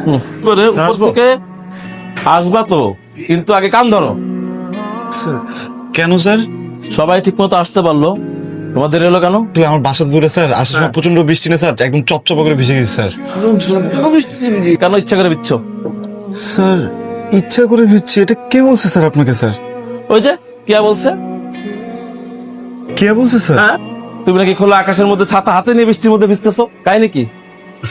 উপর থেকে আসবা তো, কিন্তু আগে কান ধরো। কেন স্যার? সবাই ঠিক মতো আসতে পারলো, তোমাদের এলো কেন? আমার বাসা দূরে স্যার, আসার সময় প্রচন্ড বৃষ্টি না স্যার, একদম চপচপ করে ভিজে গেছি স্যার। কেন ইচ্ছা করে বিচ্ছ? স্যার ইচ্ছা করে ভিজছি, এটা কে বলছে স্যার আপনাকে? স্যার ওই যে কে বলছে? কে বলছে স্যার? হ্যাঁ, তুমি নাকি খোলা আকাশের মধ্যে ছাতা হাতে নিয়ে বৃষ্টির মধ্যে ভিজতেছো, কাহিনী কি?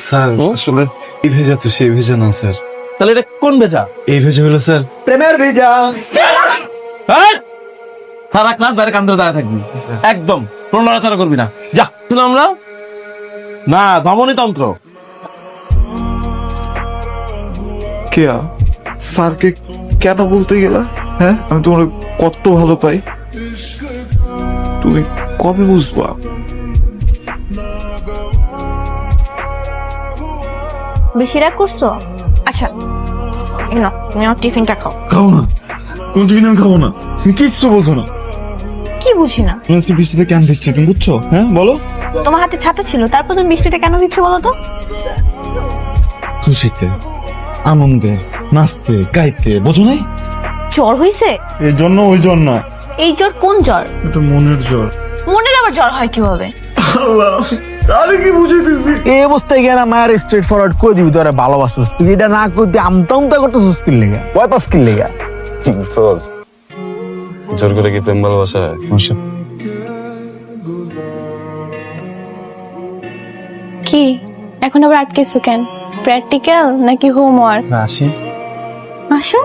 স্যার আসলে এই ভেজা তো সেই ভেজা না স্যার। তাহলে এটা কোন ভেজা? এই ভেজা হলো স্যার প্রেমের ভেজা। সারা ক্লাস বাইরে কান ধরে দাঁড়ায় থাকবি, একদম কোনো নড়াচড়া করবি না। যা আমরা না ধমনী তন্ত্র। কেয়া স্যারকে কেন বলতে গেলা? হ্যাঁ, আমি তোমার কত ভালো পাই, তুমি কবে বুঝবা? বেশি রাগ করছো? আচ্ছা টিফিনটা খাও। খাও না, কোন টিফিন আমি খাবো না। তুমি কিচ্ছু বোঝো না। কি বুঝি না? আজকে বৃষ্টিতে কেন ভিজছে তুমি বুঝছো? হ্যাঁ বলো। তোমার হাতে ছাতা ছিল, তারপর তুমি বৃষ্টিতে কেন দিচ্ছ বলো তো? খুশিতে, আনন্দে, নাচতে গাইতে, বোঝো নাই? জ্বর হইছে? এই জন্য ওই জ্বর না, এই জ্বর কোন জ্বর? এটা মনের জ্বর। মনের আবার জ্বর হয় কিভাবে? আল্লাহ আরে কি বুঝাইতেছি। এই অবস্থায় গেলে মায়ের স্ট্রেট ফরওয়ার্ড করে দিবি তোরা ভালোবাসছিস, তুই এটা না করতে আমতা আমতা করতেছিস কি লেগা? ভয় পাস কি লেগা? জোর করে কি প্রেম ভালোবাসা হয়? কি এখন আবার আটকেছো কেন? প্র্যাকটিক্যাল নাকি হোমওয়ার্ক? আসি। আসো।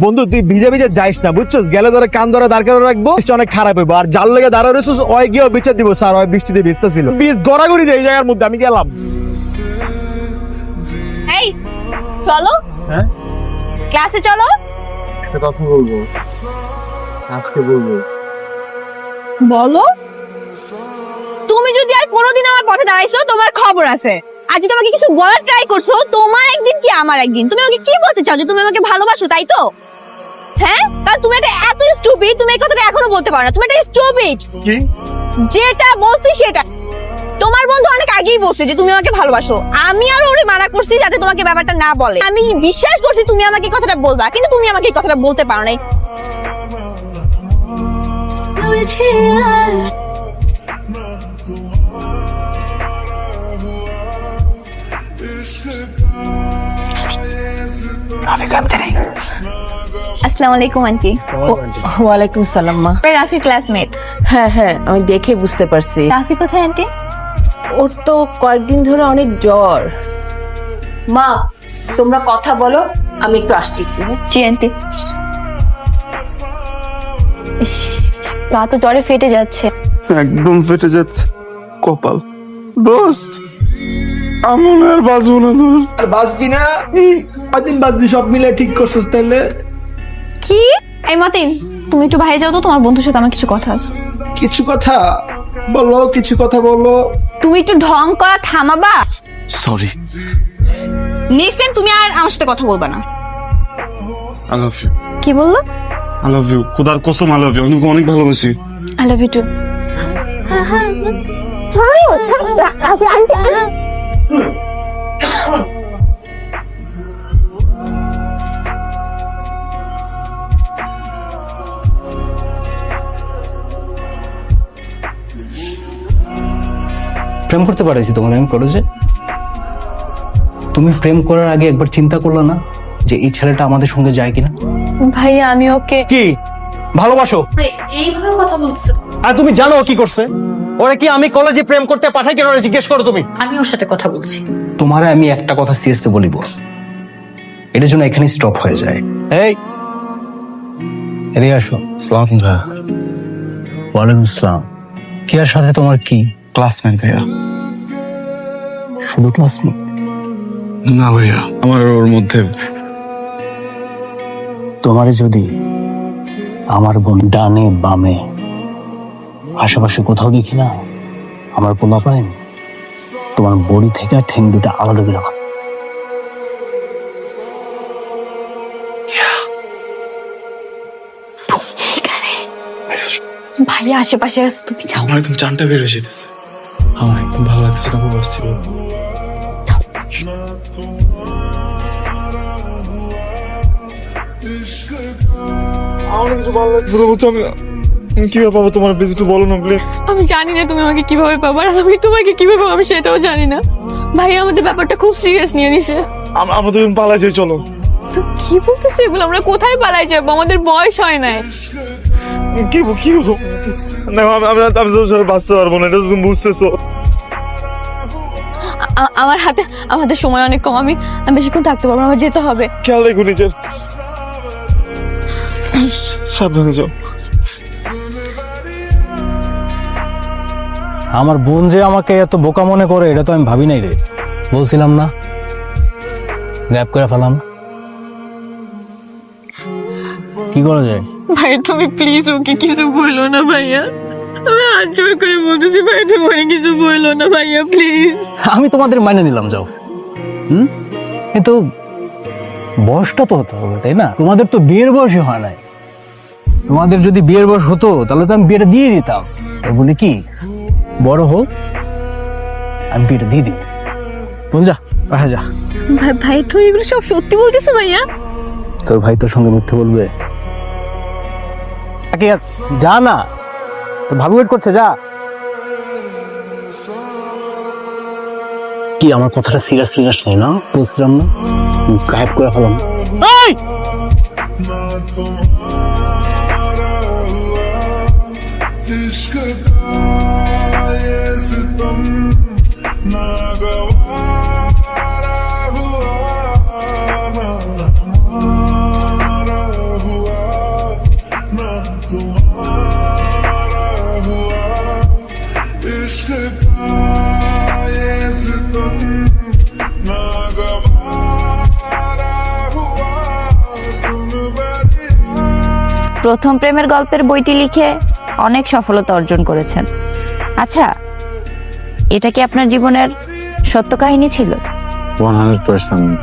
বন্ধু তুই ভিজে ভিজে যাইস না বুঝছস, গেলে তোরা কান ধরে দাঁড় করে রাখবো, অনেক খারাপ হইবো। আর যার লেগে দাঁড়া রয়েছিস ওই গিয়ে বিচার দিব, স্যার ওই বৃষ্টিতে ভিজতেছিল, গড়াগড়ি দেয় এই জায়গার মধ্যে, আমি গেলাম। এই চলো। হ্যাঁ ক্লাসে চলো। একটা কথা বলবো, আজকে বলবো। বলো। তুমি যদি আর কোনোদিন আমার পথে দাঁড়াইছো তোমার খবর আছে। আর যদি আমাকে কিছু বলার ট্রাই করছো, তোমার একদিন কি আমার একদিন। তুমি আমাকে কি বলতে চাও? যে তুমি আমাকে ভালোবাসো, তাই তো? হ্যাঁ, তাহলে তুমি এটা এত স্টুপিড, তুমি এই কথাটা এখনো বলতে পারো না। তুমি এটা স্টুপিড। কি? যেটা বলছি সেটা। তোমার বন্ধু অনেক আগেই বলছে যে তুমি আমাকে ভালোবাসো। আমি আর ওরে মানা করছি যাতে তোমাকে ব্যাপারটা না বলে। আমি বিশ্বাস করছি তুমি আমাকে এই কথাটা বলবা, কিন্তু তুমি আমাকে এই কথাটা বলতে পারো নাই। আসসালামু আলাইকুম আন্টি। ওয়ালাইকুম সালাম মা। রাফি ক্লাসমেট। হ্যাঁ হ্যাঁ, আমি দেখে বুঝতে পারছি। রাফি কোথায় আন্টি? ওর তো কয়েকদিন ধরে অনেক জ্বর। মা তোমরা কথা বলো, আমি একটু আসতেছি। জি আন্টি। পা তো জ্বরে ফেটে যাচ্ছে। একদম ফেটে যাচ্ছে কপাল। দোস্ত আমন আর বাঁচবো না দোস্ত। আর বাঁচবি না? কয়দিন বাঁচবি? সব মিলে ঠিক করছিস তাহলে? কি? এই মতিন, তুমি একটু বাইরে যাও তো, তোমার বন্ধুর সাথে আমার কিছু কথা আছে। কিছু কথা বলো, কিছু কথা বলো। তুমি একটু ঢং করা থামাবা? সরি। নেক্সট টাইম তুমি আর আমার সাথে কথা বলবা না। I love you. কি বললো? আই লাভ ইউ, খোদার কসম আই লাভ ইউ, আমি অনেক ভালোবাসি। I love you too. প্রেম করতে পারেছি তোমার আমি কলেজে। তুমি প্রেম করার আগে একবার চিন্তা করলে না যে এই ছেলেটা আমাদের সঙ্গে যায় কিনা? ভাইয়া আমি ওকে কি ভালোবাসো? এইভাবে কথা বলছো? আর তুমি জানো ও কি করছে? ওরা কি আমি কলেজে প্রেম করতে পাঠাই কেন? জিজ্ঞেস করো তুমি। আমি ওর সাথে কথা বলছি। তোমারে আমি একটা কথা সিরিয়াসলি বলিব, এটার জন্য এখানে স্টপ হয়ে যায়। এই এদিকে আসো। সালাম ভাইয়া। ওয়ালাইকুম আসসালাম। কিয়ার সাথে তোমার কি? ক্লাসমেট ভাইয়া। শুধু ক্লাসমেট? না ভাইয়া, আমার ওর মধ্যে। তোমারে যদি আমার বোন ডানে বামে আশেপাশে কোথাও দেখি না, আমার পোলা পায় তোমার বড়ি থেকে ঠ্যাং দুটা আলাদা করে রাখা। ভাইয়া আশেপাশে আছে, তুমি যাও। আমার একদম জানটা বের হয়ে যেতেছে। আমার একদম ভালো লাগছে না, খুব অস্থির। আমার কিছু ভালো লাগছে না, বুঝছো? আমি কিভাবে পাবো তোমার? প্লিজ একটু বলো না প্লিজ। আমি জানি না তুমি আমাকে কিভাবে পাবো, আর আমি তোমাকে কিভাবে পাবো আমি সেটাও জানি না। ভাই আমাদের ব্যাপারটা খুব সিরিয়াস নিয়ে নিছে। আমরা দুজন পালাই যাই, চলো। তো কি বলতেছো এগুলো? আমরা কোথায় পালাই যাবো? আমাদের বয়স হয় নাই। কি না, আমি তোমার সাথে বাঁচতে পারবো না, এটা তুমি বুঝতেছো? আমাদের সময় অনেক কম, আমি বেশিক্ষণ থাকতে পারবো না, আমার যেতে হবে। খেয়াল রেখো নিজের, সাবধানে যাও। আমার বোন যে আমাকে এত বোকা মনে করে এটা তো আমি ভাবি নাই রে। বলছিলাম না গ্যাপ করে ফেলাম। কি করা যায়? ভাই তুমি প্লিজ ওকে কিছু বলো না ভাইয়া, আমি হাত জোর করে বলতেছি ভাই, তুমি ওকে কিছু বলো না ভাইয়া প্লিজ। আমি তোমাদের মাইনে নিলাম, যাও। কিন্তু বয়সটা তো হতে হবে, তাই না? তোমাদের তো বিয়ের বয়সই হয় নাই। তোমাদের যদি বিয়ের বয়স হতো তাহলে তো আমি বিয়েটা দিয়ে দিতাম। তাই বলি কি, বড় হোক, আমি বিয়েটা দিয়ে দিব। বোন যা, বাসা যা। ভাই তুই এগুলো সব সত্যি বলতেছো ভাইয়া? তোর ভাই তোর সঙ্গে মিথ্যে বলবে? যা না, তোর ভাবি ওয়েট করছে, যা। কি আমার কথাটা সিরিয়াস নেই না? বলছিলাম না গায়েব করে ফেলাম। প্রথম প্রেমের গল্পের বইটি লিখে অনেক সফলতা অর্জন করেছেন। আচ্ছা, এটা কি আপনার জীবনের সত্য কাহিনী ছিল? 100%।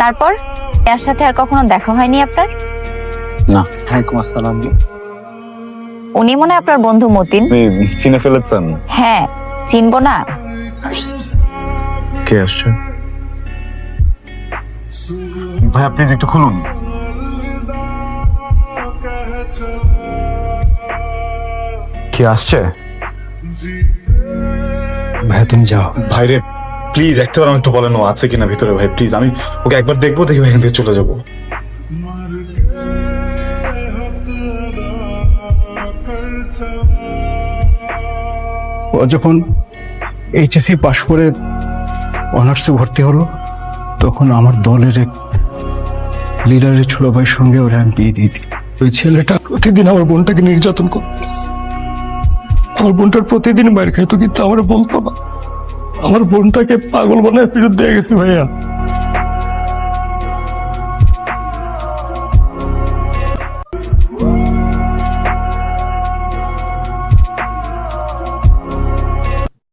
তারপর এর সাথে আর কখনো দেখা হয়নি আপনার? না। ওয়ালাইকুম আসসালাম। উনি মনে হয় আপনার বন্ধু মতিন। চিনে ফেলেছেন? হ্যাঁ, চিনবো না? কে আসছে? ভাইয়া প্লিজ একটু খুলুন। কে আসছে? ভাইয়া তুমি যাও। ভাইরে প্লিজ একটাবার আমি একটু বলেন ও আছে কিনা ভিতরে। ভাই প্লিজ, আমি ওকে একবার দেখবো, দেখি এখান থেকে চলে যাবো। ও যখন এইচএসসি পাশ করে অনার্সে ভর্তি হলো, তখন আমার দলের এক লিডারের ছোট ভাইয়ের সঙ্গে ওরা আমি বিয়ে দিয়ে দিই। ওই ছেলেটা প্রতিদিন আমার বোনটাকে নির্যাতন করত। আমার বোনটার প্রতিদিন বাইরে খাইতো, কিন্তু আমার বলতো না। আমার বোনটাকে পাগল বানায় ফেরত দিয়ে গেছে ভাইয়া।